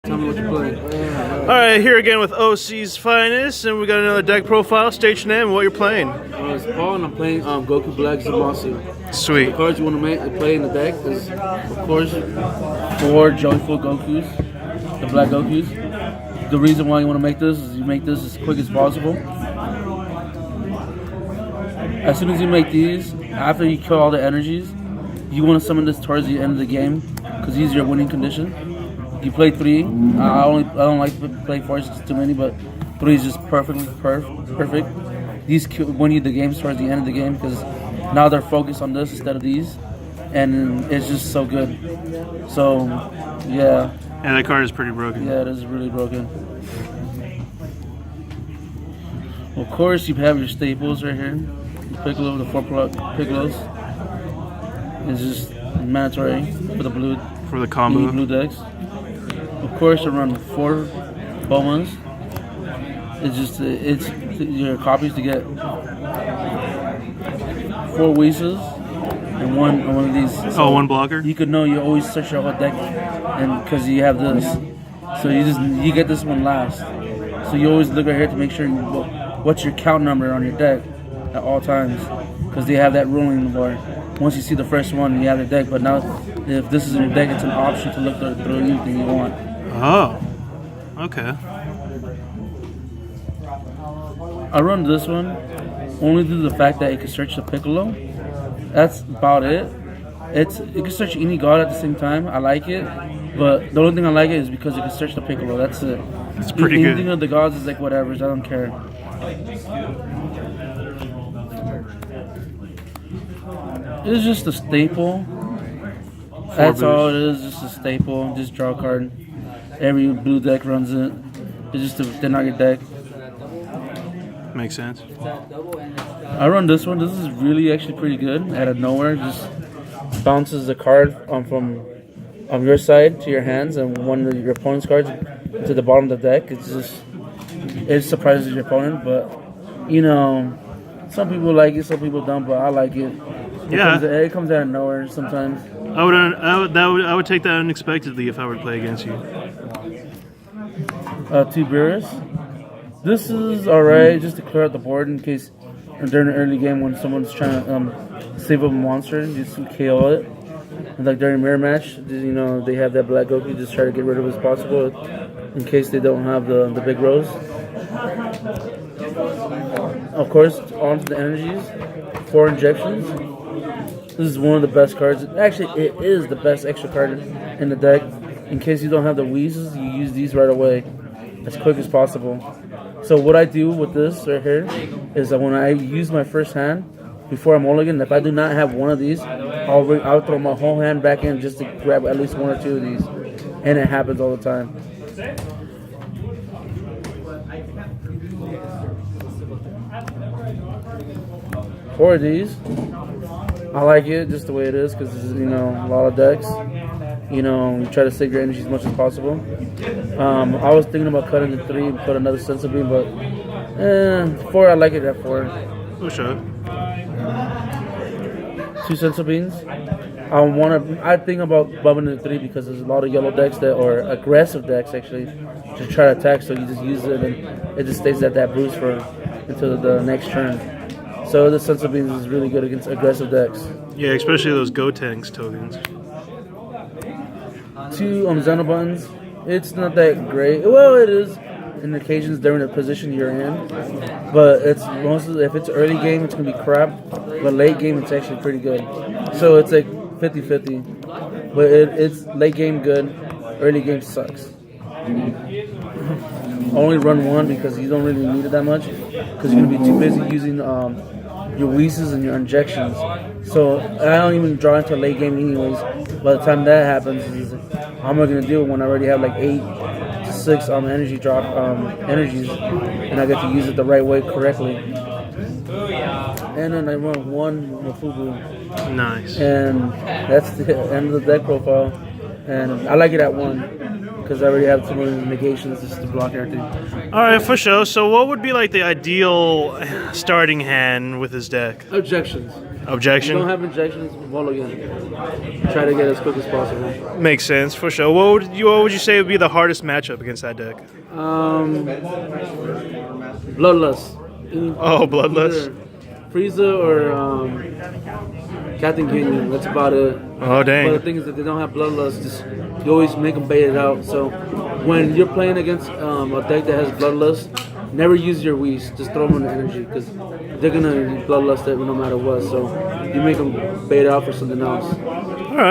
Tell me what you play. Alright, here again with OC's Finest, and we got another deck profile. State your name and what you're playing. It's Paul, and I'm playing Goku Black Zamasu. Sweet. The cards you want to play in the deck is, of course, 4 Joyful Gokus, the Black Gokus. The reason why you want to make this is you make this as quick as possible. As soon as you make these, after you kill all the energies, you want to summon this towards the end of the game because these are your winning condition. You play 3. I don't like to play 4; it's too many, but 3 is just perfect. These win you the games towards the end of the game because now they're focused on this instead of these, and it's just so good. So, yeah. Yeah, that card is pretty broken. Yeah, it is really broken. Of course, you have your staples right here. Piccolo, the 4 Piccolos. It's just mandatory for the blue. For the combo. Blue decks. Of course, I run 4 Bomas. It's your copies to get 4 Weezes and one of these. So 1 blocker. You could know you always search your whole deck, and because you have this, so you get this one last. So you always look right here to make sure what's your count number on your deck at all times, because they have that ruling in the board. Once you see the first one, you have the deck. But now, if this is in your deck, it's an option to look through anything you want. Oh, okay. I run this one only due to the fact that it can search the Piccolo. That's about it. It can search any god at the same time. I like it, but the only thing I like it is because it can search the Piccolo. That's it. It's pretty good. Anything of the gods is like whatever. I don't care. It's just a staple. That's all it is. Just a staple. Just draw a card. Every blue deck runs it. It's just to thin out your deck. Makes sense. I run this one. This is really actually pretty good. Out of nowhere, just bounces the card from your side to your hands and one of your opponent's cards to the bottom of the deck. It surprises your opponent, but you know, some people like it, some people don't. But I like it. It comes out of nowhere sometimes. I would take that unexpectedly if I were to play against you. 2 Beerus. This is alright, just to clear out the board in case during the early game when someone's trying to save up a monster, just KO it. And like during mirror match, you know, they have that Black Goku, just try to get rid of it as possible in case they don't have the big rose. Of course, onto the energies, 4 injections. This is one of the best cards. Actually, it is the best extra card in the deck. In case you don't have the Weezes, you use these right away, as quick as possible. So what I do with this right here is that when I use my first hand, before I mulligan, if I do not have one of these, I'll throw my whole hand back in just to grab at least 1 or 2 of these. And it happens all the time. For these, I like it just the way it is because, you know, a lot of decks. You know, you try to save your energy as much as possible. I was thinking about cutting the 3 and put another Sensu Bean, but 4, I like it at 4. Oh, sure. 2 Sensu Beans. I think about bumping the 3 because there's a lot of yellow decks that are aggressive decks actually to try to attack. So you just use it and it just stays at that boost until the next turn. So the Sensu Beans is really good against aggressive decks. Yeah, especially those Gotenks tokens. 2 Xeno buttons. It's not that great. Well, it is in occasions during the position you're in, but it's mostly if it's early game, it's gonna be crap. But late game, it's actually pretty good. So it's like 50-50. But it's late game good, early game sucks. Only run 1 because you don't really need it that much because you're gonna be too busy using your Weezes and your injections. So I don't even draw into late game anyways. By the time that happens, I'm not gonna do it when I already have like 8 to 6 energy drop energies, and I get to use it the right way correctly. And then I run 1 Mafubu. Nice. And that's the end of the deck profile. And I like it at 1 because I already have too many negations just to block everything. All right, for sure. So what would be like the ideal starting hand with his deck? Objections. If Objection. you don't have injections, roll again. Try to get as quick as possible. Makes sense for sure. What would you say would be the hardest matchup against that deck? Bloodlust. Oh, Bloodlust. Frieza or Captain Ginyu. That's about it. Oh, dang. But the thing is that they don't have Bloodlust. You always make them bait it out. So when you're playing against a deck that has Bloodlust, never use your Whis. Just throw them in the energy because they're gonna Bloodlust it no matter what. So you make them bait out for something else.